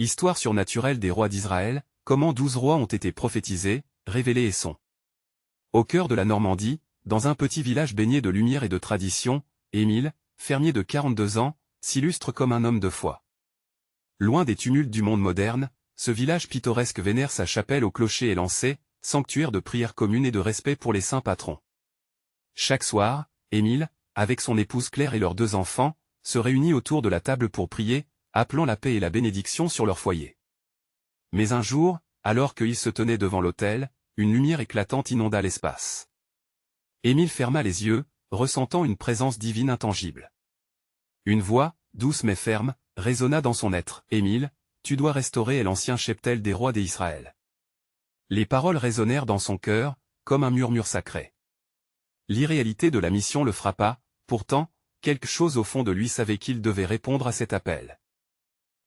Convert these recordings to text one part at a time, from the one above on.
Histoire surnaturelle des rois d'Israël, comment 12 rois ont été prophétisés, révélés et sont. Au cœur de la Normandie, dans un petit village baigné de lumière et de tradition, Émile, fermier de 42 ans, s'illustre comme un homme de foi. Loin des tumultes du monde moderne, ce village pittoresque vénère sa chapelle au clocher élancé, sanctuaire de prière commune et de respect pour les saints patrons. Chaque soir, Émile, avec son épouse Claire et leurs 2 enfants, se réunit autour de la table pour prier, appelant la paix et la bénédiction sur leur foyer. Mais un jour, alors qu'ils se tenaient devant l'autel, une lumière éclatante inonda l'espace. Émile ferma les yeux, ressentant une présence divine intangible. Une voix, douce mais ferme, résonna dans son être. « Émile, tu dois restaurer l'ancien cheptel des rois d'Israël. » Les paroles résonnèrent dans son cœur, comme un murmure sacré. L'irréalité de la mission le frappa, pourtant, quelque chose au fond de lui savait qu'il devait répondre à cet appel.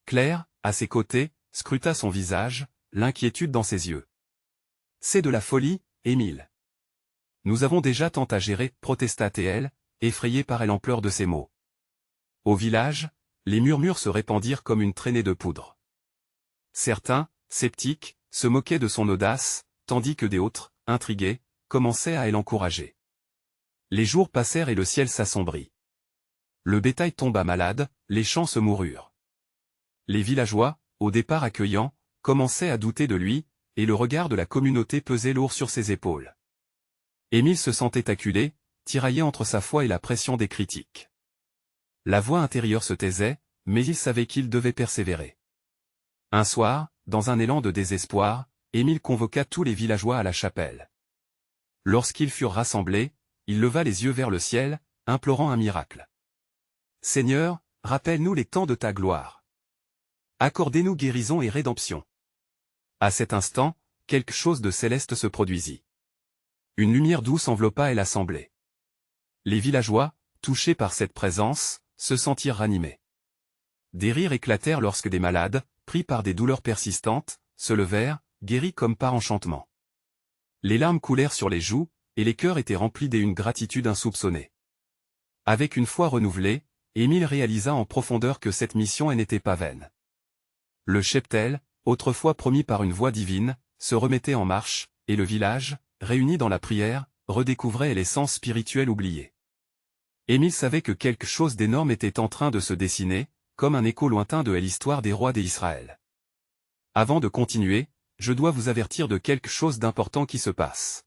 Claire, à ses côtés, scruta son visage, l'inquiétude dans ses yeux. « C'est de la folie, Émile. Nous avons déjà tant à gérer, protesta-t-elle, effrayée par l'ampleur de ses mots. Au village, les murmures se répandirent comme une traînée de poudre. Certains, sceptiques, se moquaient de son audace, tandis que d'autres, intrigués, commençaient à l'encourager. Les jours passèrent et le ciel s'assombrit. Le bétail tomba malade, les champs se moururent. Les villageois, au départ accueillants, commençaient à douter de lui, et le regard de la communauté pesait lourd sur ses épaules. Émile se sentait acculé, tiraillé entre sa foi et la pression des critiques. La voix intérieure se taisait, mais il savait qu'il devait persévérer. Un soir, dans un élan de désespoir, Émile convoqua tous les villageois à la chapelle. Lorsqu'ils furent rassemblés, il leva les yeux vers le ciel, implorant un miracle. « Seigneur, rappelle-nous les temps de ta gloire. Accordez-nous guérison et rédemption. » À cet instant, quelque chose de céleste se produisit. Une lumière douce enveloppa l'assemblée. Les villageois, touchés par cette présence, se sentirent ranimés. Des rires éclatèrent lorsque des malades, pris par des douleurs persistantes, se levèrent, guéris comme par enchantement. Les larmes coulèrent sur les joues, et les cœurs étaient remplis d'une gratitude insoupçonnée. Avec une foi renouvelée, Émile réalisa en profondeur que cette mission n'était pas vaine. Le cheptel, autrefois promis par une voix divine, se remettait en marche, et le village, réuni dans la prière, redécouvrait l'essence spirituelle oubliée. Émile savait que quelque chose d'énorme était en train de se dessiner, comme un écho lointain de l'histoire des rois d'Israël. Avant de continuer, je dois vous avertir de quelque chose d'important qui se passe.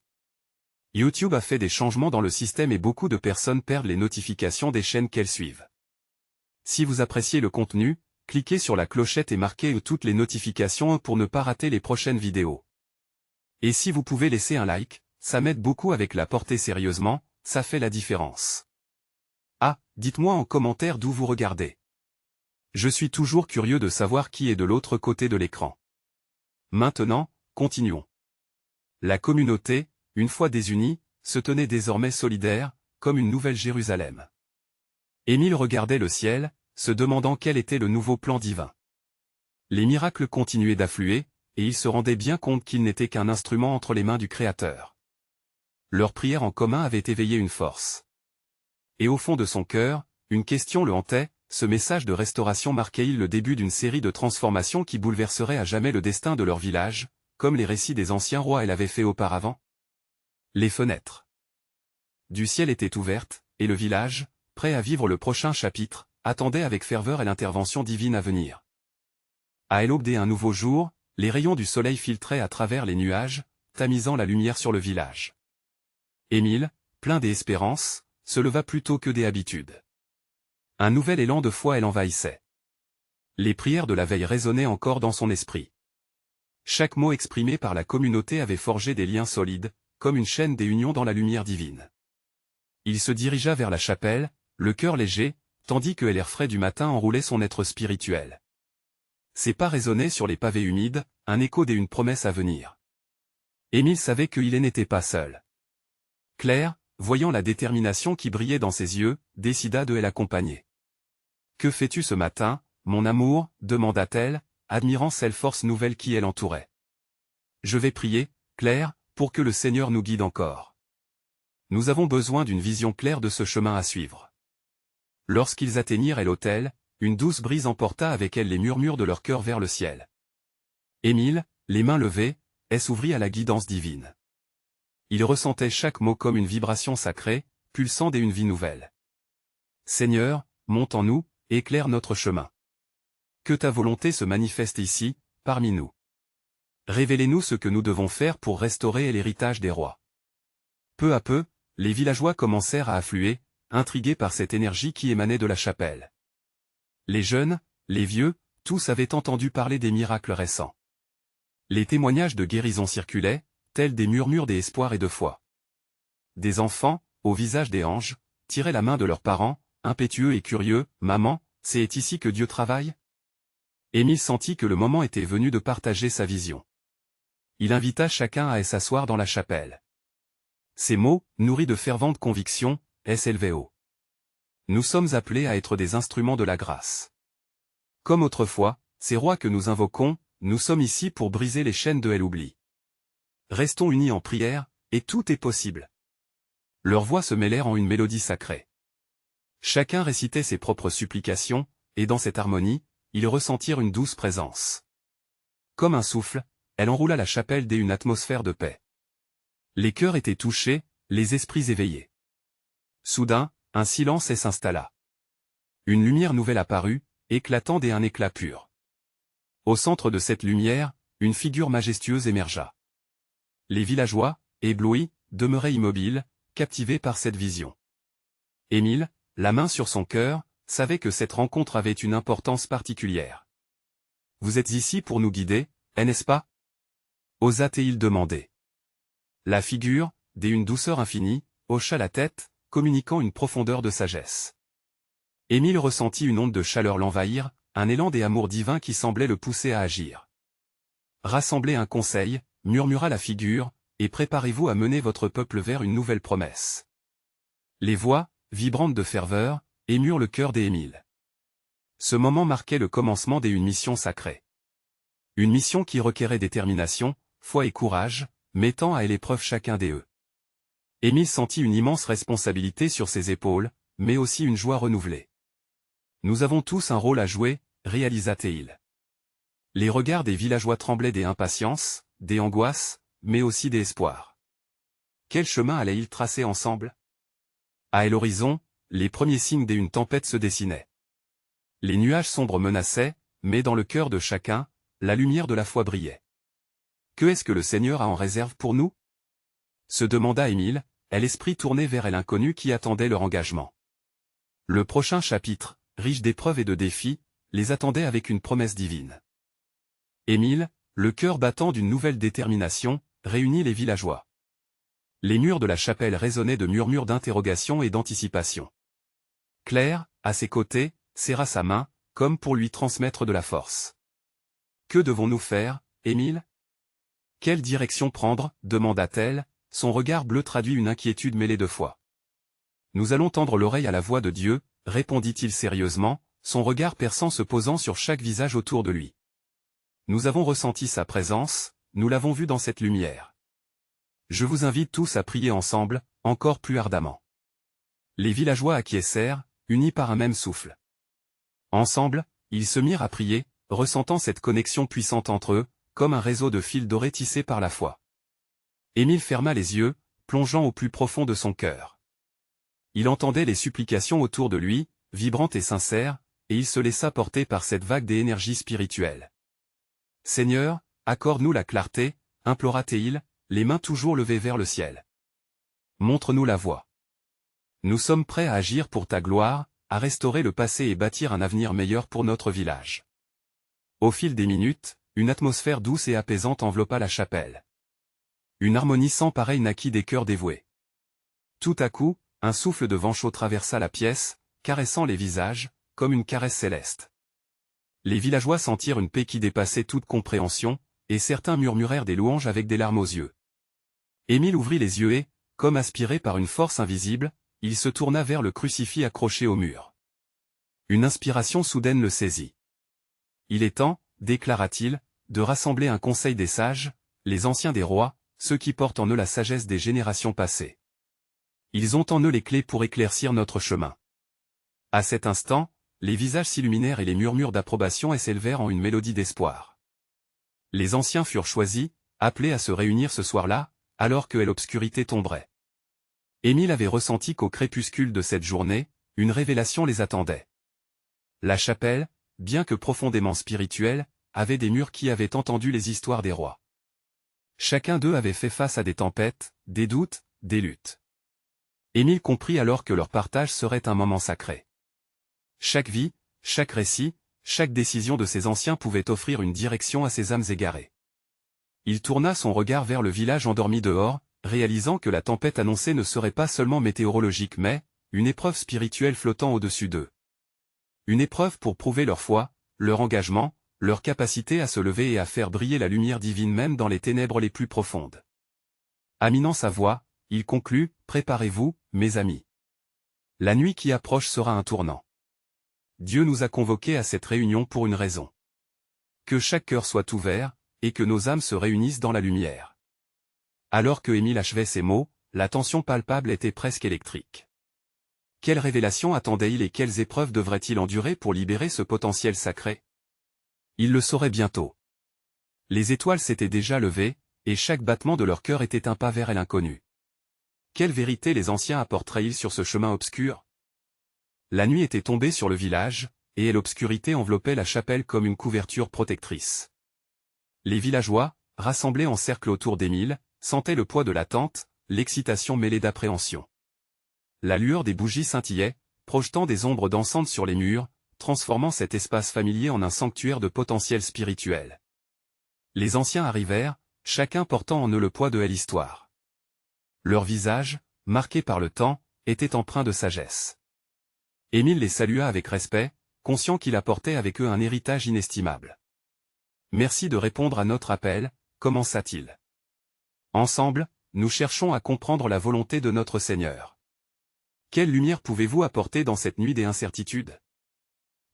YouTube a fait des changements dans le système et beaucoup de personnes perdent les notifications des chaînes qu'elles suivent. Si vous appréciez le contenu, cliquez sur la clochette et marquez toutes les notifications pour ne pas rater les prochaines vidéos. Et si vous pouvez laisser un like, ça m'aide beaucoup avec la portée sérieusement, ça fait la différence. Ah, dites-moi en commentaire d'où vous regardez. Je suis toujours curieux de savoir qui est de l'autre côté de l'écran. Maintenant, continuons. La communauté, une fois désunie, se tenait désormais solidaire, comme une nouvelle Jérusalem. Émile regardait le ciel, se demandant quel était le nouveau plan divin. Les miracles continuaient d'affluer, et il se rendait bien compte qu'il n'était qu'un instrument entre les mains du Créateur. Leur prière en commun avait éveillé une force. Et au fond de son cœur, une question le hantait, ce message de restauration marquait-il le début d'une série de transformations qui bouleverseraient à jamais le destin de leur village, comme les récits des anciens rois l'avaient fait auparavant? Les fenêtres du ciel étaient ouvertes, et le village, prêt à vivre le prochain chapitre, attendait avec ferveur l'intervention divine à venir. À l'aube d'un nouveau jour, les rayons du soleil filtraient à travers les nuages, tamisant la lumière sur le village. Émile, plein d'espérance, se leva plus tôt que des habitudes. Un nouvel élan de foi l'envahissait. Les prières de la veille résonnaient encore dans son esprit. Chaque mot exprimé par la communauté avait forgé des liens solides, comme une chaîne des unions dans la lumière divine. Il se dirigea vers la chapelle, le cœur léger, tandis que l'air frais du matin enroulait son être spirituel. Ses pas résonnaient sur les pavés humides, un écho d'une promesse à venir. Émile savait qu'il n'était pas seul. Claire, voyant la détermination qui brillait dans ses yeux, décida de l'accompagner. « Que fais-tu ce matin, mon amour » demanda-t-elle, admirant cette force nouvelle qui l'entourait. « Je vais prier, Claire, pour que le Seigneur nous guide encore. Nous avons besoin d'une vision claire de ce chemin à suivre. » Lorsqu'ils atteignirent l'autel, une douce brise emporta avec elle les murmures de leur cœur vers le ciel. Émile, les mains levées, s'ouvrit à la guidance divine. Il ressentait chaque mot comme une vibration sacrée, pulsant d'une vie nouvelle. Seigneur, monte en nous, éclaire notre chemin. Que ta volonté se manifeste ici, parmi nous. Révélez-nous ce que nous devons faire pour restaurer l'héritage des rois. Peu à peu, les villageois commencèrent à affluer, intrigués par cette énergie qui émanait de la chapelle. Les jeunes, les vieux, tous avaient entendu parler des miracles récents. Les témoignages de guérison circulaient, tels des murmures d'espoir et de foi. Des enfants, au visage des anges, tiraient la main de leurs parents, impétueux et curieux. « Maman, c'est ici que Dieu travaille ?» Émile sentit que le moment était venu de partager sa vision. Il invita chacun à s'asseoir dans la chapelle. Ces mots, nourris de fervente conviction, s'élevaient haut. Nous sommes appelés à être des instruments de la grâce. Comme autrefois, ces rois que nous invoquons, nous sommes ici pour briser les chaînes de l'oubli. Restons unis en prière, et tout est possible. Leurs voix se mêlèrent en une mélodie sacrée. Chacun récitait ses propres supplications, et dans cette harmonie, ils ressentirent une douce présence. Comme un souffle, elle enroula la chapelle d'une atmosphère de paix. Les cœurs étaient touchés, les esprits éveillés. Soudain, un silence s'installa. Une lumière nouvelle apparut, éclatant d'un éclat pur. Au centre de cette lumière, une figure majestueuse émergea. Les villageois, éblouis, demeuraient immobiles, captivés par cette vision. Émile, la main sur son cœur, savait que cette rencontre avait une importance particulière. « Vous êtes ici pour nous guider, n'est-ce pas » osa-t-il demander. La figure, d'une douceur infinie, hocha la tête, communiquant une profondeur de sagesse. Émile ressentit une onde de chaleur l'envahir, un élan d'amour divin qui semblait le pousser à agir. « Rassemblez un conseil, » murmura la figure, « et préparez-vous à mener votre peuple vers une nouvelle promesse. » Les voix, vibrantes de ferveur, émurent le cœur d'Émile. Ce moment marquait le commencement d'une mission sacrée. Une mission qui requérait détermination, foi et courage, mettant à l'épreuve chacun d'eux. Émile sentit une immense responsabilité sur ses épaules, mais aussi une joie renouvelée. « Nous avons tous un rôle à jouer », réalisa-t-il. Les regards des villageois tremblaient d'impatience, d'angoisse, mais aussi d'espoir. Quel chemin allaient-ils tracer ensemble? À l'horizon, les premiers signes d'une tempête se dessinaient. Les nuages sombres menaçaient, mais dans le cœur de chacun, la lumière de la foi brillait. « Que est-ce que le Seigneur a en réserve pour nous ?» se demanda Émile, l'esprit tourné vers l'inconnu qui attendait leur engagement. Le prochain chapitre, riche d'épreuves et de défis, les attendait avec une promesse divine. Émile, le cœur battant d'une nouvelle détermination, réunit les villageois. Les murs de la chapelle résonnaient de murmures d'interrogation et d'anticipation. Claire, à ses côtés, serra sa main, comme pour lui transmettre de la force. « Que devons-nous faire, Émile ? Quelle direction prendre ?» demanda-t-elle, son regard bleu traduit une inquiétude mêlée de foi. « Nous allons tendre l'oreille à la voix de Dieu, » répondit-il sérieusement, son regard perçant se posant sur chaque visage autour de lui. « Nous avons ressenti sa présence, nous l'avons vu dans cette lumière. Je vous invite tous à prier ensemble, encore plus ardemment. » Les villageois acquiescèrent, unis par un même souffle. Ensemble, ils se mirent à prier, ressentant cette connexion puissante entre eux, comme un réseau de fils dorés tissés par la foi. Émile ferma les yeux, plongeant au plus profond de son cœur. Il entendait les supplications autour de lui, vibrantes et sincères, et il se laissa porter par cette vague d'énergie spirituelle. « Seigneur, accorde-nous la clarté » implora-t-il, les mains toujours levées vers le ciel. « Montre-nous la voie. Nous sommes prêts à agir pour ta gloire, à restaurer le passé et bâtir un avenir meilleur pour notre village. » Au fil des minutes, une atmosphère douce et apaisante enveloppa la chapelle. Une harmonie sans pareille naquit des cœurs dévoués. Tout à coup, un souffle de vent chaud traversa la pièce, caressant les visages, comme une caresse céleste. Les villageois sentirent une paix qui dépassait toute compréhension, et certains murmurèrent des louanges avec des larmes aux yeux. Émile ouvrit les yeux et, comme aspiré par une force invisible, il se tourna vers le crucifix accroché au mur. Une inspiration soudaine le saisit. « Il est temps, » déclara-t-il, « de rassembler un conseil des sages, les anciens des rois, ceux qui portent en eux la sagesse des générations passées. Ils ont en eux les clés pour éclaircir notre chemin. » À cet instant, les visages s'illuminèrent et les murmures d'approbation s'élevèrent en une mélodie d'espoir. Les anciens furent choisis, appelés à se réunir ce soir-là, alors que l'obscurité tomberait. Émile avait ressenti qu'au crépuscule de cette journée, une révélation les attendait. La chapelle, bien que profondément spirituelle, avait des murs qui avaient entendu les histoires des rois. Chacun d'eux avait fait face à des tempêtes, des doutes, des luttes. Émile comprit alors que leur partage serait un moment sacré. Chaque vie, chaque récit, chaque décision de ces anciens pouvait offrir une direction à ces âmes égarées. Il tourna son regard vers le village endormi dehors, réalisant que la tempête annoncée ne serait pas seulement météorologique mais, une épreuve spirituelle flottant au-dessus d'eux. Une épreuve pour prouver leur foi, leur engagement, leur capacité à se lever et à faire briller la lumière divine même dans les ténèbres les plus profondes. Aminant sa voix, il conclut, « Préparez-vous, mes amis. La nuit qui approche sera un tournant. Dieu nous a convoqués à cette réunion pour une raison. Que chaque cœur soit ouvert, et que nos âmes se réunissent dans la lumière. » Alors que Émile achevait ces mots, la tension palpable était presque électrique. Quelle révélation attendait-il et quelles épreuves devrait-il endurer pour libérer ce potentiel sacré? Il le saurait bientôt. Les étoiles s'étaient déjà levées, et chaque battement de leur cœur était un pas vers l'inconnu. Quelle vérité les anciens apporteraient-ils sur ce chemin obscur? La nuit était tombée sur le village, et l'obscurité enveloppait la chapelle comme une couverture protectrice. Les villageois, rassemblés en cercle autour d'Émile, sentaient le poids de l'attente, l'excitation mêlée d'appréhension. La lueur des bougies scintillait, projetant des ombres dansantes sur les murs, transformant cet espace familier en un sanctuaire de potentiel spirituel. Les anciens arrivèrent, chacun portant en eux le poids de l'histoire. Leurs visages, marqués par le temps, étaient empreints de sagesse. Émile les salua avec respect, conscient qu'il apportait avec eux un héritage inestimable. « Merci de répondre à notre appel », commença-t-il. « Ensemble, nous cherchons à comprendre la volonté de notre Seigneur. Quelle lumière pouvez-vous apporter dans cette nuit des incertitudes ?»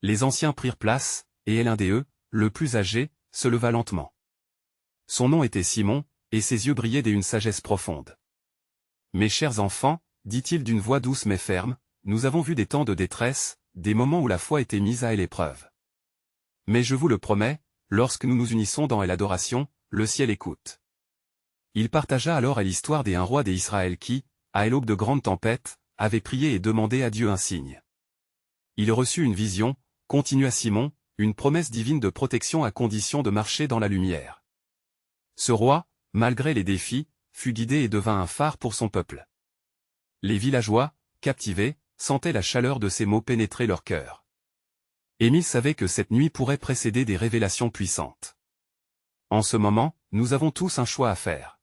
Les anciens prirent place, et l'un d'eux, le plus âgé, se leva lentement. Son nom était Simon, et ses yeux brillaient d'une sagesse profonde. « Mes chers enfants, dit-il d'une voix douce mais ferme, nous avons vu des temps de détresse, des moments où la foi était mise à l'épreuve. Mais je vous le promets, lorsque nous nous unissons dans l'adoration, le ciel écoute. » Il partagea alors l'histoire des un roi des Israël qui, à l'aube de grandes tempêtes, avait prié et demandé à Dieu un signe. Il reçut une vision, continua Simon, une promesse divine de protection à condition de marcher dans la lumière. Ce roi, malgré les défis, fut guidé et devint un phare pour son peuple. Les villageois, captivés, sentaient la chaleur de ces mots pénétrer leur cœur. Émile savait que cette nuit pourrait précéder des révélations puissantes. En ce moment, nous avons tous un choix à faire.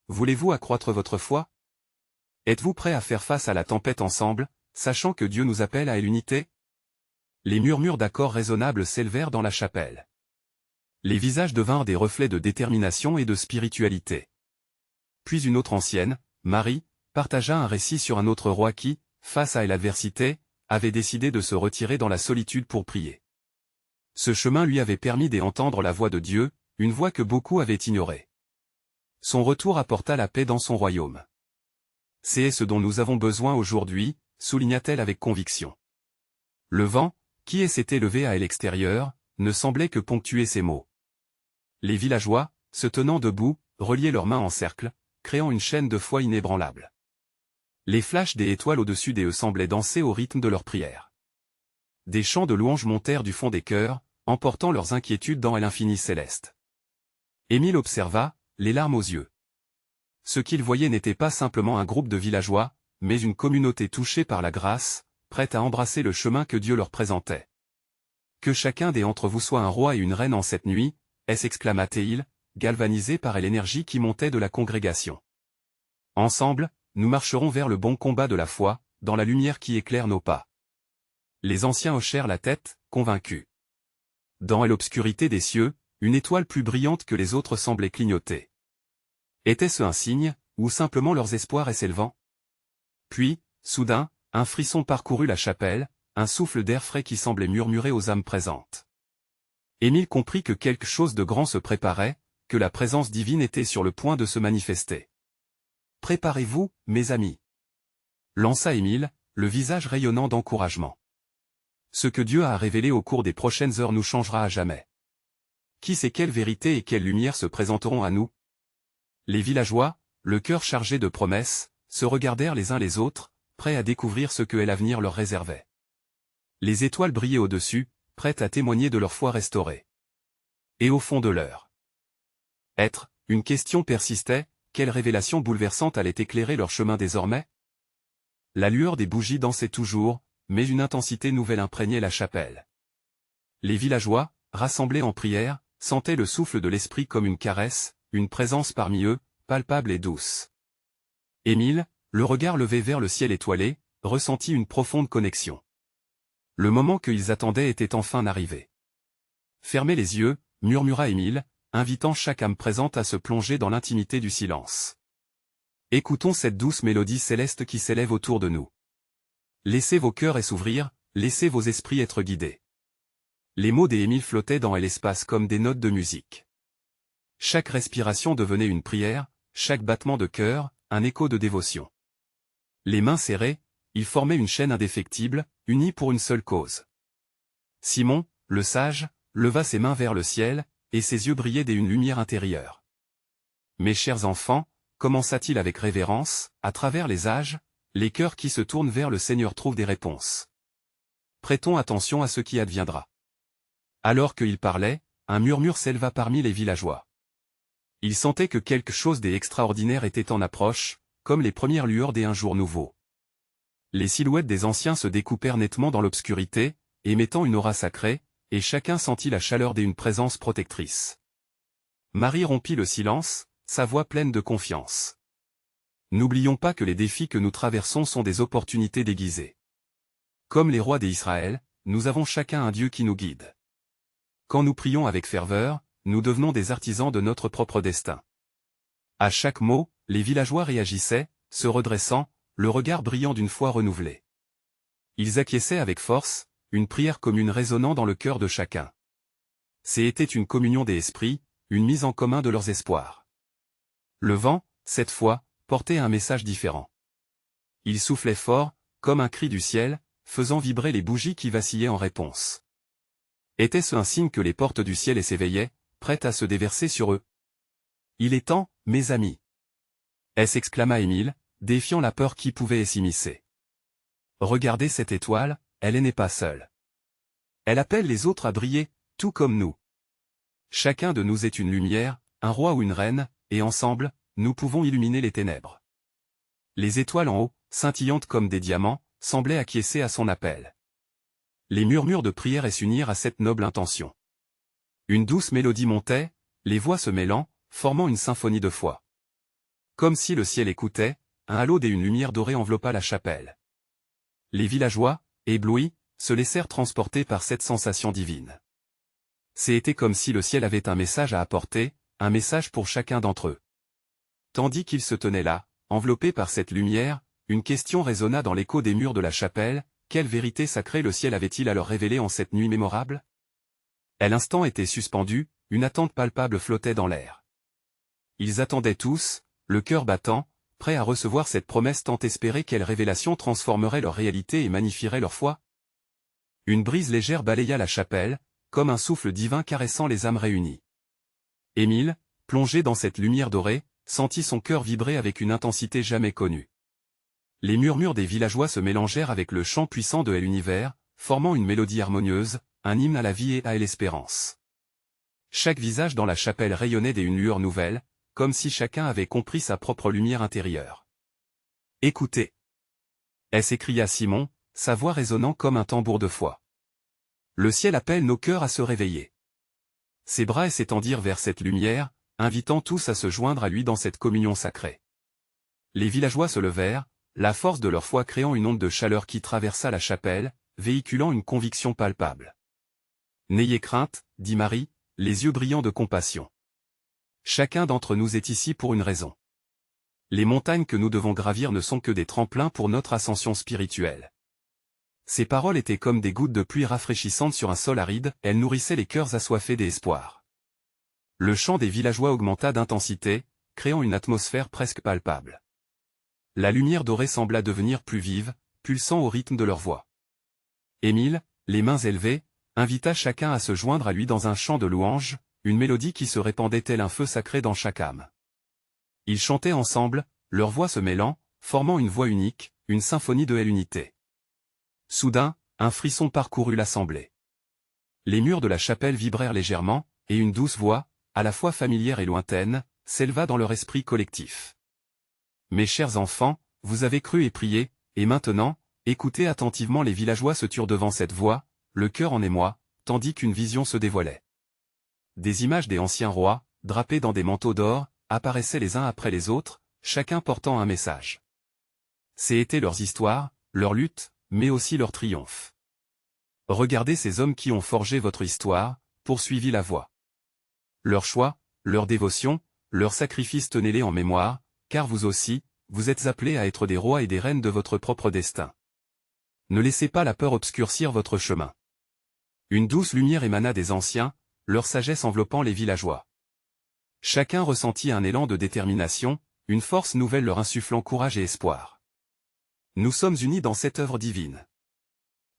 Voulez-vous accroître votre foi? Êtes-vous prêts à faire face à la tempête ensemble, sachant que Dieu nous appelle à l'unité? Les murmures d'accords raisonnables s'élevèrent dans la chapelle. Les visages devinrent des reflets de détermination et de spiritualité. Puis une autre ancienne, Marie, partagea un récit sur un autre roi qui, face à l'adversité, avait décidé de se retirer dans la solitude pour prier. Ce chemin lui avait permis d'entendre la voix de Dieu, une voix que beaucoup avaient ignorée. Son retour apporta la paix dans son royaume. C'est ce dont nous avons besoin aujourd'hui, souligna-t-elle avec conviction. Le vent, qui s'était levé à l'extérieur, ne semblait que ponctuer ces mots. Les villageois, se tenant debout, reliaient leurs mains en cercle, créant une chaîne de foi inébranlable. Les flashs des étoiles au-dessus d'eux semblaient danser au rythme de leurs prières. Des chants de louanges montèrent du fond des cœurs, emportant leurs inquiétudes dans l'infini céleste. Émile observa, les larmes aux yeux. Ce qu'il voyait n'était pas simplement un groupe de villageois, mais une communauté touchée par la grâce, prête à embrasser le chemin que Dieu leur présentait. « Que chacun d'entre vous soit un roi et une reine en cette nuit », s'exclama-t-il, galvanisé par l'énergie qui montait de la congrégation. Ensemble, nous marcherons vers le bon combat de la foi, dans la lumière qui éclaire nos pas. Les anciens hochèrent la tête, convaincus. Dans l'obscurité des cieux, une étoile plus brillante que les autres semblait clignoter. Était-ce un signe, ou simplement leurs espoirs s'élevant? Puis, soudain, un frisson parcourut la chapelle, un souffle d'air frais qui semblait murmurer aux âmes présentes. Émile comprit que quelque chose de grand se préparait, que la présence divine était sur le point de se manifester. « Préparez-vous, mes amis » lança Émile, le visage rayonnant d'encouragement. Ce que Dieu a révélé au cours des prochaines heures nous changera à jamais. Qui sait quelle vérité et quelle lumière se présenteront à nous? Les villageois, le cœur chargé de promesses, se regardèrent les uns les autres, prêts à découvrir ce que l'avenir leur réservait. Les étoiles brillaient au-dessus, prêtes à témoigner de leur foi restaurée. Et au fond de leur être, une question persistait, quelle révélation bouleversante allait éclairer leur chemin désormais? La lueur des bougies dansait toujours, mais une intensité nouvelle imprégnait la chapelle. Les villageois, rassemblés en prière, sentaient le souffle de l'esprit comme une caresse, une présence parmi eux, palpable et douce. Émile, le regard levé vers le ciel étoilé, ressentit une profonde connexion. Le moment qu'ils attendaient était enfin arrivé. Fermez les yeux, murmura Émile, invitant chaque âme présente à se plonger dans l'intimité du silence. Écoutons cette douce mélodie céleste qui s'élève autour de nous. Laissez vos cœurs s'ouvrir, laissez vos esprits être guidés. Les mots d'Émile flottaient dans l'espace comme des notes de musique. Chaque respiration devenait une prière, chaque battement de cœur, un écho de dévotion. Les mains serrées, ils formaient une chaîne indéfectible, unis pour une seule cause. Simon, le sage, leva ses mains vers le ciel, et ses yeux brillaient d'une lumière intérieure. Mes chers enfants, commença-t-il avec révérence, à travers les âges, les cœurs qui se tournent vers le Seigneur trouvent des réponses. Prêtons attention à ce qui adviendra. Alors qu'il parlait, un murmure s'éleva parmi les villageois. Ils sentaient que quelque chose d'extraordinaire était en approche, comme les premières lueurs d'un jour nouveau. Les silhouettes des anciens se découpèrent nettement dans l'obscurité, émettant une aura sacrée, et chacun sentit la chaleur d'une présence protectrice. Marie rompit le silence, sa voix pleine de confiance. N'oublions pas que les défis que nous traversons sont des opportunités déguisées. Comme les rois d'Israël, nous avons chacun un Dieu qui nous guide. Quand nous prions avec ferveur, nous devenons des artisans de notre propre destin. À chaque mot, les villageois réagissaient, se redressant, le regard brillant d'une foi renouvelée. Ils acquiesçaient avec force, une prière commune résonnant dans le cœur de chacun. C'était une communion des esprits, une mise en commun de leurs espoirs. Le vent, cette fois, portait un message différent. Il soufflait fort, comme un cri du ciel, faisant vibrer les bougies qui vacillaient en réponse. Était-ce un signe que les portes du ciel s'éveillaient, prêtes à se déverser sur eux? Il est temps, mes amis. S'exclama Émile, défiant la peur qui pouvait s'immiscer. Regardez cette étoile, elle n'est pas seule. Elle appelle les autres à briller, tout comme nous. Chacun de nous est une lumière, un roi ou une reine, et ensemble, nous pouvons illuminer les ténèbres. Les étoiles en haut, scintillantes comme des diamants, semblaient acquiescer à son appel. Les murmures de prière s'unirent à cette noble intention. Une douce mélodie montait, les voix se mêlant, formant une symphonie de foi. Comme si le ciel écoutait, un halo et une lumière dorée enveloppa la chapelle. Les villageois, éblouis, se laissèrent transporter par cette sensation divine. C'était comme si le ciel avait un message à apporter, un message pour chacun d'entre eux. Tandis qu'ils se tenaient là, enveloppés par cette lumière, une question résonna dans l'écho des murs de la chapelle, quelle vérité sacrée le ciel avait-il à leur révéler en cette nuit mémorable? L'instant était suspendu, une attente palpable flottait dans l'air. Ils attendaient tous, le cœur battant, prêts à recevoir cette promesse tant espérée quelle révélation transformerait leur réalité et magnifierait leur foi. Une brise légère balaya la chapelle, comme un souffle divin caressant les âmes réunies. Émile, plongé dans cette lumière dorée, sentit son cœur vibrer avec une intensité jamais connue. Les murmures des villageois se mélangèrent avec le chant puissant de l'univers, formant une mélodie harmonieuse, un hymne à la vie et à l'espérance. Chaque visage dans la chapelle rayonnait d'une lueur nouvelle, comme si chacun avait compris sa propre lumière intérieure. « Écoutez !» s'écria Simon, sa voix résonnant comme un tambour de foi. Le ciel appelle nos cœurs à se réveiller. Ses bras s'étendirent vers cette lumière, invitant tous à se joindre à lui dans cette communion sacrée. Les villageois se levèrent, la force de leur foi créant une onde de chaleur qui traversa la chapelle, véhiculant une conviction palpable. « N'ayez crainte, dit Marie, les yeux brillants de compassion. Chacun d'entre nous est ici pour une raison. Les montagnes que nous devons gravir ne sont que des tremplins pour notre ascension spirituelle. » Ces paroles étaient comme des gouttes de pluie rafraîchissantes sur un sol aride, elles nourrissaient les cœurs assoiffés d'espoir. Le chant des villageois augmenta d'intensité, créant une atmosphère presque palpable. La lumière dorée sembla devenir plus vive, pulsant au rythme de leur voix. Émile, les mains élevées, invita chacun à se joindre à lui dans un chant de louange, une mélodie qui se répandait tel un feu sacré dans chaque âme. Ils chantaient ensemble, leurs voix se mêlant, formant une voix unique, une symphonie de l'unité. Soudain, un frisson parcourut l'assemblée. Les murs de la chapelle vibrèrent légèrement, et une douce voix, à la fois familière et lointaine, s'éleva dans leur esprit collectif. Mes chers enfants, vous avez cru et prié, et maintenant, écoutez attentivement. Les villageois se turent devant cette voix, le cœur en émoi, tandis qu'une vision se dévoilait. Des images des anciens rois, drapés dans des manteaux d'or, apparaissaient les uns après les autres, chacun portant un message. C'étaient leurs histoires, leurs luttes, mais aussi leurs triomphes. Regardez ces hommes qui ont forgé votre histoire, poursuivit la voix. Leur choix, leur dévotion, leur sacrifice, tenez-les en mémoire, car vous aussi, vous êtes appelés à être des rois et des reines de votre propre destin. Ne laissez pas la peur obscurcir votre chemin. Une douce lumière émana des anciens, leur sagesse enveloppant les villageois. Chacun ressentit un élan de détermination, une force nouvelle leur insufflant courage et espoir. Nous sommes unis dans cette œuvre divine.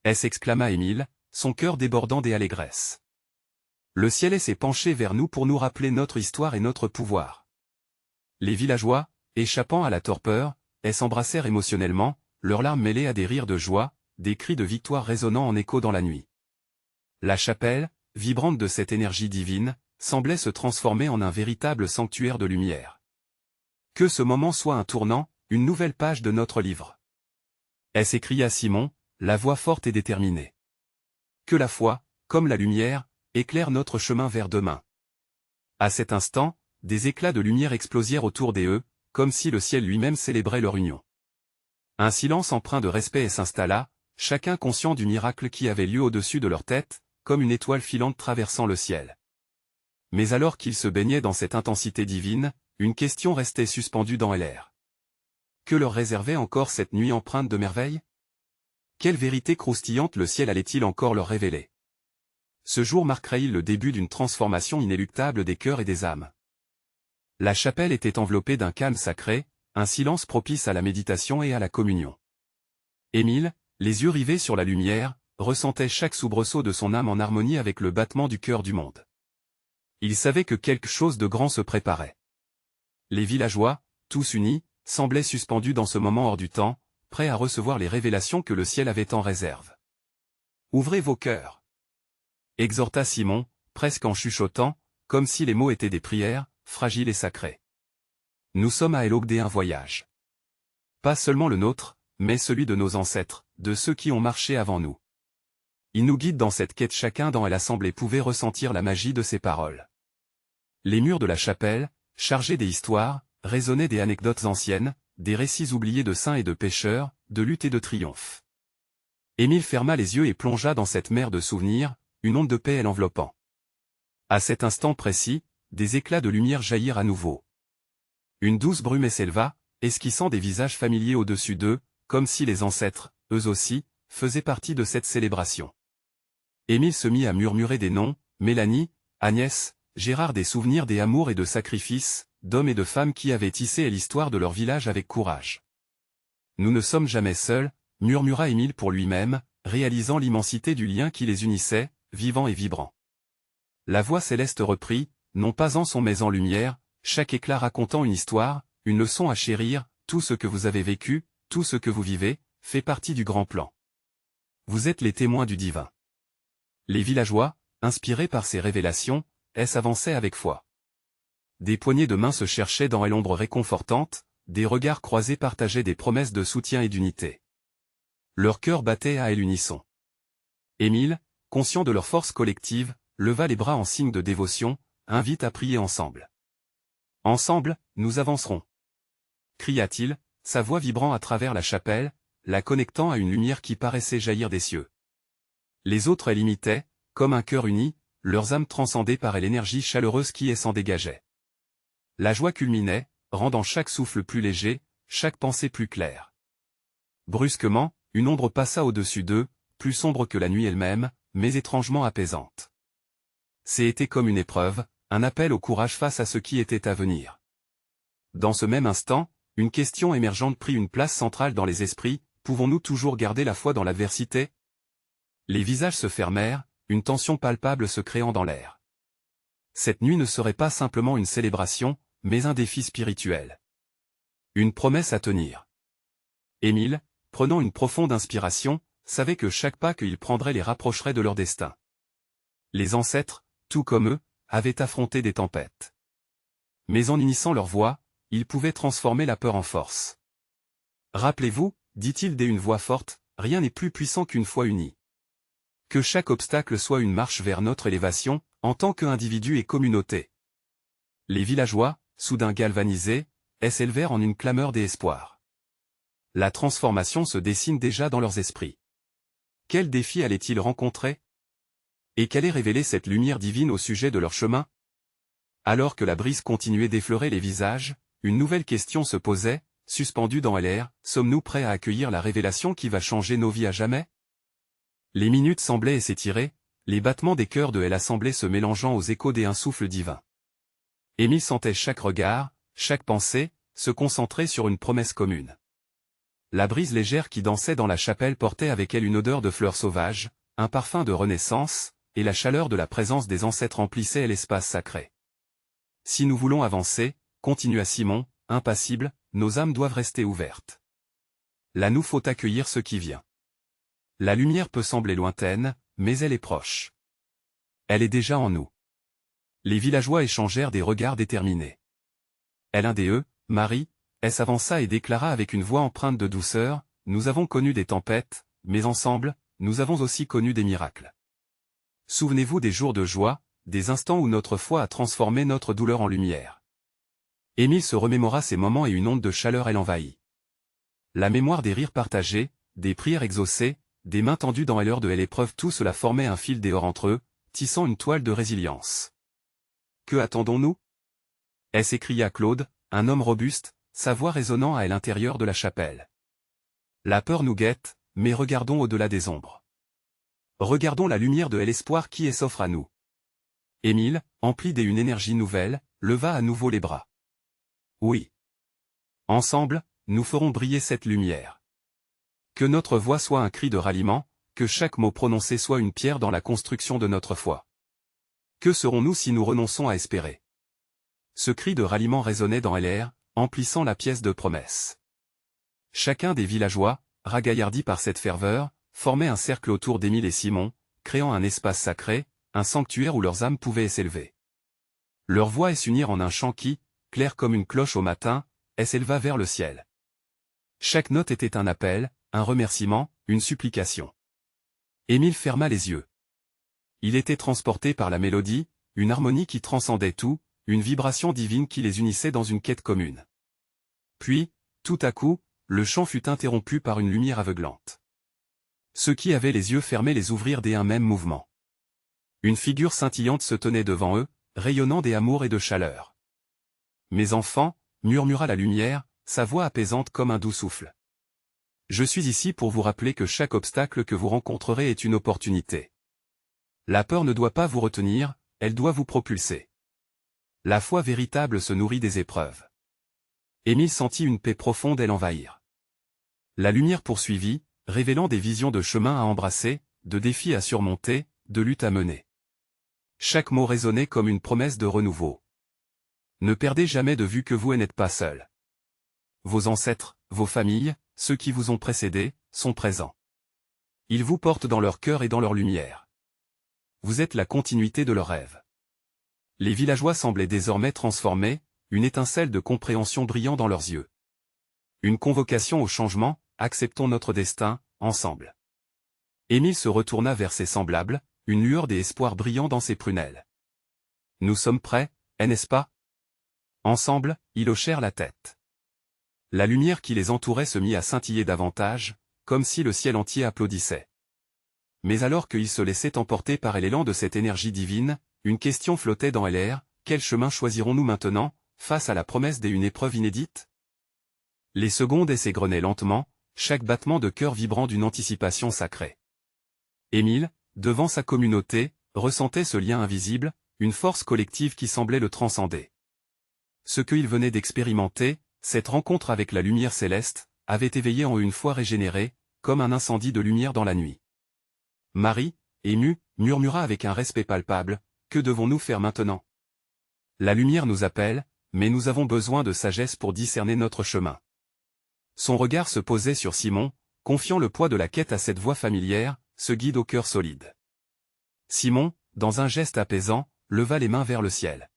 S'exclama Émile, son cœur débordant d'allégresse. Le ciel s'est penché vers nous pour nous rappeler notre histoire et notre pouvoir. Les villageois, échappant à la torpeur, s'embrassèrent émotionnellement, leurs larmes mêlées à des rires de joie, des cris de victoire résonnant en écho dans la nuit. La chapelle, vibrante de cette énergie divine, semblait se transformer en un véritable sanctuaire de lumière. Que ce moment soit un tournant, une nouvelle page de notre livre. S'écria Simon, la voix forte et déterminée. Que la foi, comme la lumière, éclaire notre chemin vers demain. À cet instant, des éclats de lumière explosèrent autour d'eux, comme si le ciel lui-même célébrait leur union. Un silence empreint de respect s'installa, chacun conscient du miracle qui avait lieu au-dessus de leur tête, comme une étoile filante traversant le ciel. Mais alors qu'ils se baignaient dans cette intensité divine, une question restait suspendue dans l'air. Que leur réservait encore cette nuit empreinte de merveille? Quelle vérité croustillante le ciel allait-il encore leur révéler? Ce jour marquerait-il le début d'une transformation inéluctable des cœurs et des âmes? La chapelle était enveloppée d'un calme sacré, un silence propice à la méditation et à la communion. Émile, les yeux rivés sur la lumière, ressentait chaque soubresaut de son âme en harmonie avec le battement du cœur du monde. Il savait que quelque chose de grand se préparait. Les villageois, tous unis, semblaient suspendus dans ce moment hors du temps, prêts à recevoir les révélations que le ciel avait en réserve. « Ouvrez vos cœurs !» exhorta Simon, presque en chuchotant, comme si les mots étaient des prières, fragiles et sacrées. Nous sommes à l'aube d'un voyage. Pas seulement le nôtre, mais celui de nos ancêtres, de ceux qui ont marché avant nous. Il nous guide dans cette quête. Chacun dans l'assemblée pouvait ressentir la magie de ces paroles. Les murs de la chapelle, chargés des histoires, résonnaient des anecdotes anciennes, des récits oubliés de saints et de pécheurs, de luttes et de triomphes. Émile ferma les yeux et plongea dans cette mer de souvenirs, une onde de paix l'enveloppant. À cet instant précis, des éclats de lumière jaillirent à nouveau. Une douce brume s'éleva, esquissant des visages familiers au-dessus d'eux, comme si les ancêtres, eux aussi, faisaient partie de cette célébration. Émile se mit à murmurer des noms, Mélanie, Agnès, Gérard, des souvenirs des amours et de sacrifices, d'hommes et de femmes qui avaient tissé l'histoire de leur village avec courage. Nous ne sommes jamais seuls, murmura Émile pour lui-même, réalisant l'immensité du lien qui les unissait, vivant et vibrant. La voix céleste reprit, non pas en son mais en lumière, chaque éclat racontant une histoire, une leçon à chérir, tout ce que vous avez vécu, tout ce que vous vivez, fait partie du grand plan. Vous êtes les témoins du divin. Les villageois, inspirés par ces révélations, s'avançaient avec foi. Des poignées de main se cherchaient dans l'ombre réconfortante, des regards croisés partageaient des promesses de soutien et d'unité. Leur cœur battait à l'unisson. Émile, conscient de leur force collective, leva les bras en signe de dévotion, invite à prier ensemble. Ensemble, nous avancerons. Cria-t-il, sa voix vibrant à travers la chapelle, la connectant à une lumière qui paraissait jaillir des cieux. Les autres l'imitaient, comme un cœur uni, leurs âmes transcendées par l'énergie chaleureuse qui s'en dégageait. La joie culminait, rendant chaque souffle plus léger, chaque pensée plus claire. Brusquement, une ombre passa au-dessus d'eux, plus sombre que la nuit elle-même, mais étrangement apaisante. C'était comme une épreuve, un appel au courage face à ce qui était à venir. Dans ce même instant, une question émergente prit une place centrale dans les esprits, pouvons-nous toujours garder la foi dans l'adversité? Les visages se fermèrent, une tension palpable se créant dans l'air. Cette nuit ne serait pas simplement une célébration, mais un défi spirituel. Une promesse à tenir. Émile, prenant une profonde inspiration, savait que chaque pas qu'il prendrait les rapprocherait de leur destin. Les ancêtres, tout comme eux, avaient affronté des tempêtes. Mais en unissant leurs voix, ils pouvaient transformer la peur en force. Rappelez-vous, dit-il d'une voix forte, rien n'est plus puissant qu'une foi unie. Que chaque obstacle soit une marche vers notre élévation, en tant qu'individu et communauté. Les villageois, soudain galvanisés, s'élevèrent en une clameur d'espoir. La transformation se dessine déjà dans leurs esprits. Quel défi allaient-ils rencontrer? Et qu'allait révéler cette lumière divine au sujet de leur chemin? Alors que la brise continuait d'effleurer les visages, une nouvelle question se posait, suspendue dans l'air, sommes-nous prêts à accueillir la révélation qui va changer nos vies à jamais? Les minutes semblaient s'étirer, les battements des cœurs de l'assemblée se mélangeant aux échos d'un souffle divin. Émile sentait chaque regard, chaque pensée, se concentrer sur une promesse commune. La brise légère qui dansait dans la chapelle portait avec elle une odeur de fleurs sauvages, un parfum de renaissance, et la chaleur de la présence des ancêtres remplissait l'espace sacré. Si nous voulons avancer, continua Simon, impassible, nos âmes doivent rester ouvertes. Là nous faut accueillir ce qui vient. La lumière peut sembler lointaine, mais elle est proche. Elle est déjà en nous. Les villageois échangèrent des regards déterminés. L'un d'eux, Marie, s'avança et déclara avec une voix empreinte de douceur, « Nous avons connu des tempêtes, mais ensemble, nous avons aussi connu des miracles. Souvenez-vous des jours de joie, des instants où notre foi a transformé notre douleur en lumière. » Émile se remémora ces moments et une onde de chaleur l'envahit. La mémoire des rires partagés, des prières exaucées, des mains tendues dans l'heure de l'épreuve, tout cela formait un fil d'or entre eux, tissant une toile de résilience. « Que attendons-nous » s'écria Claude, un homme robuste, sa voix résonnant à l'intérieur de la chapelle. La peur nous guette, mais regardons au-delà des ombres. Regardons la lumière de l'espoir qui s'offre à nous. Émile, empli d'une énergie nouvelle, leva à nouveau les bras. Oui. Ensemble, nous ferons briller cette lumière. Que notre voix soit un cri de ralliement, que chaque mot prononcé soit une pierre dans la construction de notre foi. Que serons-nous si nous renonçons à espérer? Ce cri de ralliement résonnait dans l'air, emplissant la pièce de promesse. Chacun des villageois, ragaillardi par cette ferveur, formait un cercle autour d'Émile et Simon, créant un espace sacré, un sanctuaire où leurs âmes pouvaient s'élever. Leurs voix s'unirent en un chant qui, clair comme une cloche au matin, s'éleva vers le ciel. Chaque note était un appel, un remerciement, une supplication. Émile ferma les yeux. Il était transporté par la mélodie, une harmonie qui transcendait tout, une vibration divine qui les unissait dans une quête commune. Puis, tout à coup, le chant fut interrompu par une lumière aveuglante. Ceux qui avaient les yeux fermés les ouvrirent d'un même mouvement. Une figure scintillante se tenait devant eux, rayonnant d'amour et de chaleur. « Mes enfants, » murmura la lumière, sa voix apaisante comme un doux souffle. « Je suis ici pour vous rappeler que chaque obstacle que vous rencontrerez est une opportunité. La peur ne doit pas vous retenir, elle doit vous propulser. La foi véritable se nourrit des épreuves. » Émile sentit une paix profonde l'envahir. La lumière poursuivit, révélant des visions de chemins à embrasser, de défis à surmonter, de luttes à mener. Chaque mot résonnait comme une promesse de renouveau. Ne perdez jamais de vue que vous n'êtes pas seul. Vos ancêtres, vos familles, ceux qui vous ont précédés, sont présents. Ils vous portent dans leur cœur et dans leur lumière. Vous êtes la continuité de leurs rêves. Les villageois semblaient désormais transformés, une étincelle de compréhension brillant dans leurs yeux. Une convocation au changement, acceptons notre destin, ensemble. Émile se retourna vers ses semblables, une lueur d'espoir brillant dans ses prunelles. Nous sommes prêts, n'est-ce pas? Ensemble, ils hochèrent la tête. La lumière qui les entourait se mit à scintiller davantage, comme si le ciel entier applaudissait. Mais alors qu'ils se laissaient emporter par l'élan de cette énergie divine, une question flottait dans l'air, quel chemin choisirons-nous maintenant, face à la promesse d'une épreuve inédite? Les secondes s'égrenaient lentement, chaque battement de cœur vibrant d'une anticipation sacrée. Émile, devant sa communauté, ressentait ce lien invisible, une force collective qui semblait le transcender. Ce qu'il venait d'expérimenter, cette rencontre avec la lumière céleste, avait éveillé en eux une foi régénérée, comme un incendie de lumière dans la nuit. Marie, émue, murmura avec un respect palpable, « Que devons-nous faire maintenant? La lumière nous appelle, mais nous avons besoin de sagesse pour discerner notre chemin. » Son regard se posait sur Simon, confiant le poids de la quête à cette voix familière, ce guide au cœur solide. Simon, dans un geste apaisant, leva les mains vers le ciel.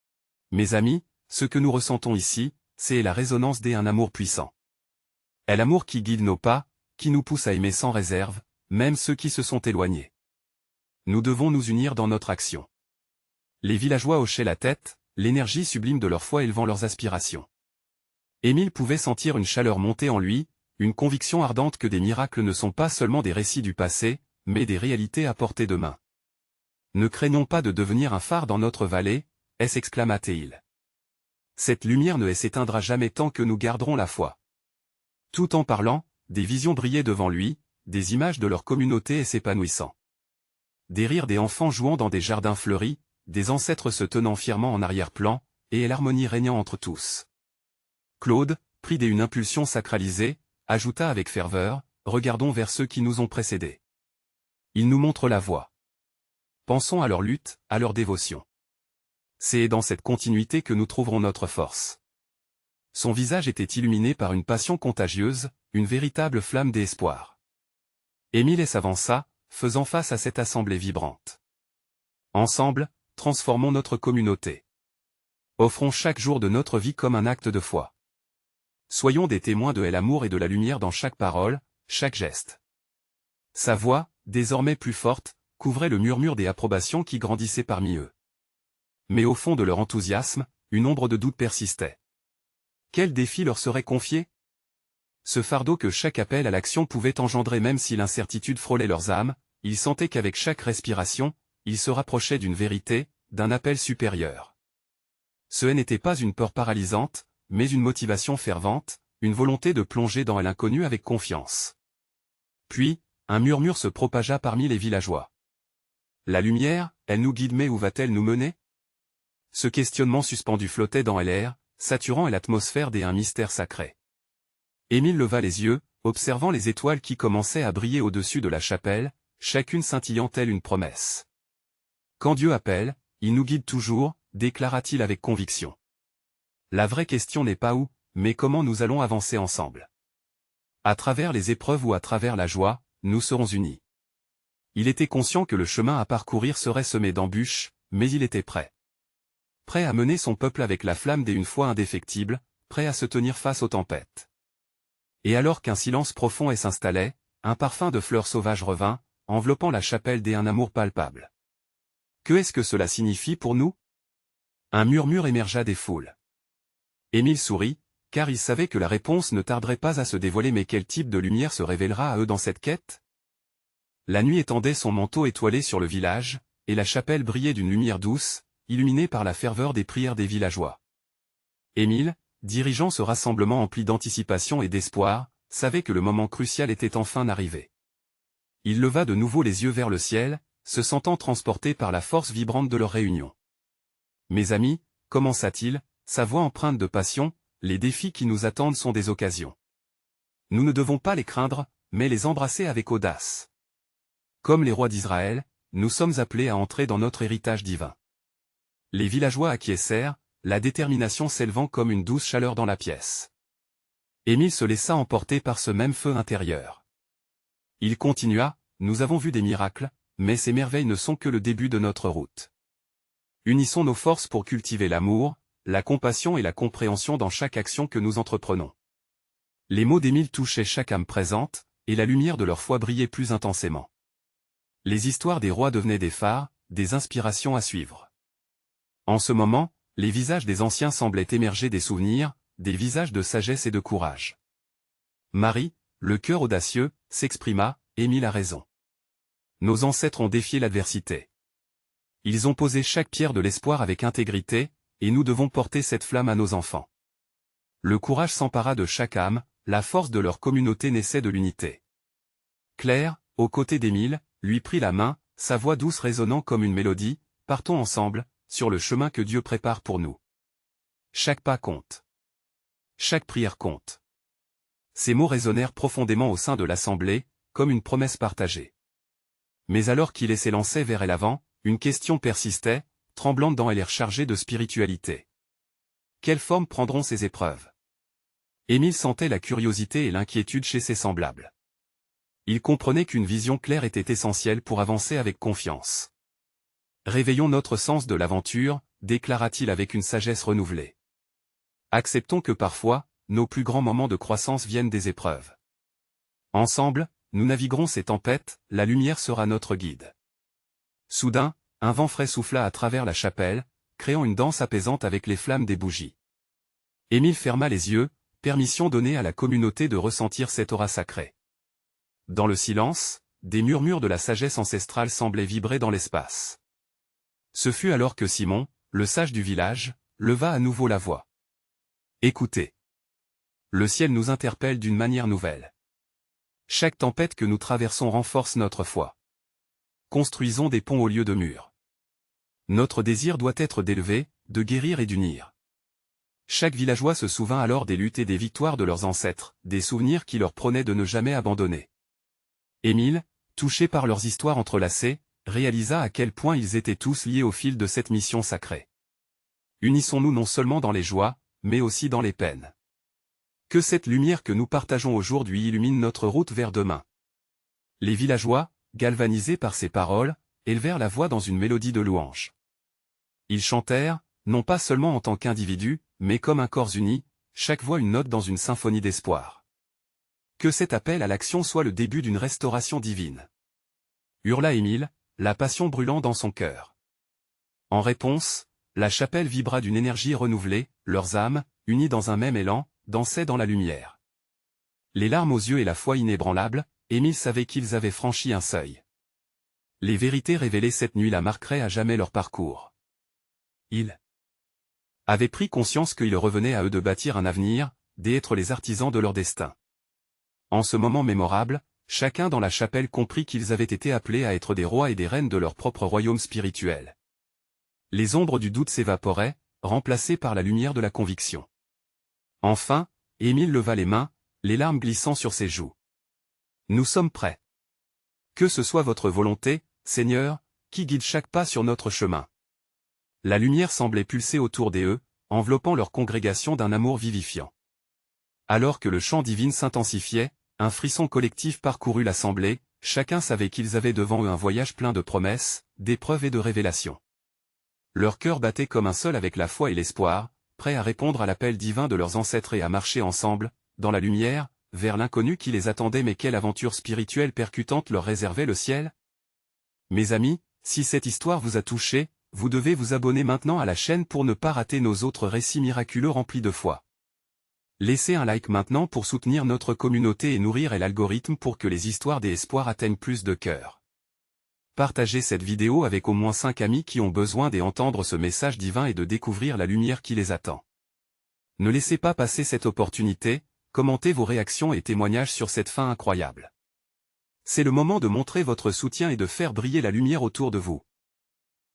« Mes amis, ce que nous ressentons ici, c'est la résonance d'un amour puissant. Est l'amour qui guide nos pas, qui nous pousse à aimer sans réserve, même ceux qui se sont éloignés. Nous devons nous unir dans notre action. » Les villageois hochaient la tête, l'énergie sublime de leur foi élevant leurs aspirations. Émile pouvait sentir une chaleur monter en lui, une conviction ardente que des miracles ne sont pas seulement des récits du passé, mais des réalités à portée de main. « Ne craignons pas de devenir un phare dans notre vallée, exclama-t-il. Cette lumière ne s'éteindra jamais tant que nous garderons la foi. » Tout en parlant, des visions brillaient devant lui, des images de leur communauté s'épanouissant. Des rires des enfants jouant dans des jardins fleuris, des ancêtres se tenant fièrement en arrière-plan, et l'harmonie régnant entre tous. Claude, pris d'une impulsion sacralisée, ajouta avec ferveur, « Regardons vers ceux qui nous ont précédés. Ils nous montrent la voie. Pensons à leur lutte, à leur dévotion. C'est dans cette continuité que nous trouverons notre force. » Son visage était illuminé par une passion contagieuse, une véritable flamme d'espoir. Émile s'avança, faisant face à cette assemblée vibrante. Ensemble, transformons notre communauté. Offrons chaque jour de notre vie comme un acte de foi. Soyons des témoins de l'amour et de la lumière dans chaque parole, chaque geste. Sa voix, désormais plus forte, couvrait le murmure des approbations qui grandissaient parmi eux. Mais au fond de leur enthousiasme, une ombre de doute persistait. Quel défi leur serait confié? Ce fardeau que chaque appel à l'action pouvait engendrer même si l'incertitude frôlait leurs âmes, ils sentaient qu'avec chaque respiration, ils se rapprochaient d'une vérité, d'un appel supérieur. Ce n'était pas une peur paralysante, mais une motivation fervente, une volonté de plonger dans l'inconnu avec confiance. Puis, un murmure se propagea parmi les villageois. La lumière, elle nous guide mais où va-t-elle nous mener? Ce questionnement suspendu flottait dans l'air, saturant l'atmosphère d'un mystère sacré. Émile leva les yeux, observant les étoiles qui commençaient à briller au-dessus de la chapelle, chacune scintillant telle une promesse. Quand Dieu appelle, il nous guide toujours, déclara-t-il avec conviction. La vraie question n'est pas où, mais comment nous allons avancer ensemble. À travers les épreuves ou à travers la joie, nous serons unis. Il était conscient que le chemin à parcourir serait semé d'embûches, mais il était prêt. Prêt à mener son peuple avec la flamme d'une foi indéfectible, prêt à se tenir face aux tempêtes. Et alors qu'un silence profond s'installait, un parfum de fleurs sauvages revint, enveloppant la chapelle d'un amour palpable. Que est-ce que cela signifie pour nous? Un murmure émergea des foules. Émile sourit, car il savait que la réponse ne tarderait pas à se dévoiler. Mais quel type de lumière se révélera à eux dans cette quête? La nuit étendait son manteau étoilé sur le village, et la chapelle brillait d'une lumière douce, illuminée par la ferveur des prières des villageois. Émile, dirigeant ce rassemblement empli d'anticipation et d'espoir, savait que le moment crucial était enfin arrivé. Il leva de nouveau les yeux vers le ciel, se sentant transporté par la force vibrante de leur réunion. « Mes amis, commença-t-il, sa voix empreinte de passion, les défis qui nous attendent sont des occasions. Nous ne devons pas les craindre, mais les embrasser avec audace. Comme les rois d'Israël, nous sommes appelés à entrer dans notre héritage divin. » Les villageois acquiescèrent, la détermination s'élevant comme une douce chaleur dans la pièce. Émile se laissa emporter par ce même feu intérieur. Il continua, « Nous avons vu des miracles, mais ces merveilles ne sont que le début de notre route. Unissons nos forces pour cultiver l'amour, la compassion et la compréhension dans chaque action que nous entreprenons. » Les mots d'Émile touchaient chaque âme présente, et la lumière de leur foi brillait plus intensément. Les histoires des rois devenaient des phares, des inspirations à suivre. En ce moment, les visages des anciens semblaient émerger des souvenirs, des visages de sagesse et de courage. Marie, le cœur audacieux, s'exprima, « Émile a raison. Nos ancêtres ont défié l'adversité. Ils ont posé chaque pierre de l'espoir avec intégrité, et nous devons porter cette flamme à nos enfants. » Le courage s'empara de chaque âme, la force de leur communauté naissait de l'unité. Claire, aux côtés d'Émile, lui prit la main, sa voix douce résonnant comme une mélodie, « Partons ensemble, sur le chemin que Dieu prépare pour nous. Chaque pas compte. Chaque prière compte. » Ces mots résonnèrent profondément au sein de l'assemblée, comme une promesse partagée. Mais alors qu'il s'élançait vers l'avant, une question persistait, tremblante dans l'air chargé de spiritualité. Quelle forme prendront ces épreuves? Émile sentait la curiosité et l'inquiétude chez ses semblables. Il comprenait qu'une vision claire était essentielle pour avancer avec confiance. Réveillons notre sens de l'aventure, déclara-t-il avec une sagesse renouvelée. Acceptons que parfois, nos plus grands moments de croissance viennent des épreuves. Ensemble, nous naviguerons ces tempêtes, la lumière sera notre guide. Soudain, un vent frais souffla à travers la chapelle, créant une danse apaisante avec les flammes des bougies. Émile ferma les yeux, permission donnée à la communauté de ressentir cette aura sacrée. Dans le silence, des murmures de la sagesse ancestrale semblaient vibrer dans l'espace. Ce fut alors que Simon, le sage du village, leva à nouveau la voix. Écoutez. Le ciel nous interpelle d'une manière nouvelle. Chaque tempête que nous traversons renforce notre foi. Construisons des ponts au lieu de murs. Notre désir doit être d'élever, de guérir et d'unir. Chaque villageois se souvint alors des luttes et des victoires de leurs ancêtres, des souvenirs qui leur prônaient de ne jamais abandonner. Émile, touché par leurs histoires entrelacées, réalisa à quel point ils étaient tous liés au fil de cette mission sacrée. Unissons-nous non seulement dans les joies, mais aussi dans les peines. Que cette lumière que nous partageons aujourd'hui illumine notre route vers demain. Les villageois, galvanisés par ces paroles, élevèrent la voix dans une mélodie de louange. Ils chantèrent, non pas seulement en tant qu'individus, mais comme un corps uni, chaque voix une note dans une symphonie d'espoir. Que cet appel à l'action soit le début d'une restauration divine. Hurla Émile, la passion brûlant dans son cœur. En réponse, la chapelle vibra d'une énergie renouvelée, leurs âmes, unies dans un même élan, dansaient dans la lumière. Les larmes aux yeux et la foi inébranlable, Émile savait qu'ils avaient franchi un seuil. Les vérités révélées cette nuit la marqueraient à jamais leur parcours. Ils avaient pris conscience qu'il revenait à eux de bâtir un avenir, d'être les artisans de leur destin. En ce moment mémorable, chacun dans la chapelle comprit qu'ils avaient été appelés à être des rois et des reines de leur propre royaume spirituel. Les ombres du doute s'évaporaient, remplacées par la lumière de la conviction. Enfin, Émile leva les mains, les larmes glissant sur ses joues. Nous sommes prêts. Que ce soit votre volonté, Seigneur, qui guide chaque pas sur notre chemin. La lumière semblait pulser autour d'eux, enveloppant leur congrégation d'un amour vivifiant. Alors que le chant divin s'intensifiait, un frisson collectif parcourut l'assemblée, chacun savait qu'ils avaient devant eux un voyage plein de promesses, d'épreuves et de révélations. Leur cœur battait comme un seul avec la foi et l'espoir, prêts à répondre à l'appel divin de leurs ancêtres et à marcher ensemble, dans la lumière, vers l'inconnu qui les attendait. Mais quelle aventure spirituelle percutante leur réservait le ciel? Mes amis, si cette histoire vous a touché, vous devez vous abonner maintenant à la chaîne pour ne pas rater nos autres récits miraculeux remplis de foi. Laissez un like maintenant pour soutenir notre communauté et nourrir l'algorithme pour que les histoires des espoirs atteignent plus de cœurs. Partagez cette vidéo avec au moins 5 amis qui ont besoin d'entendre ce message divin et de découvrir la lumière qui les attend. Ne laissez pas passer cette opportunité, commentez vos réactions et témoignages sur cette fin incroyable. C'est le moment de montrer votre soutien et de faire briller la lumière autour de vous.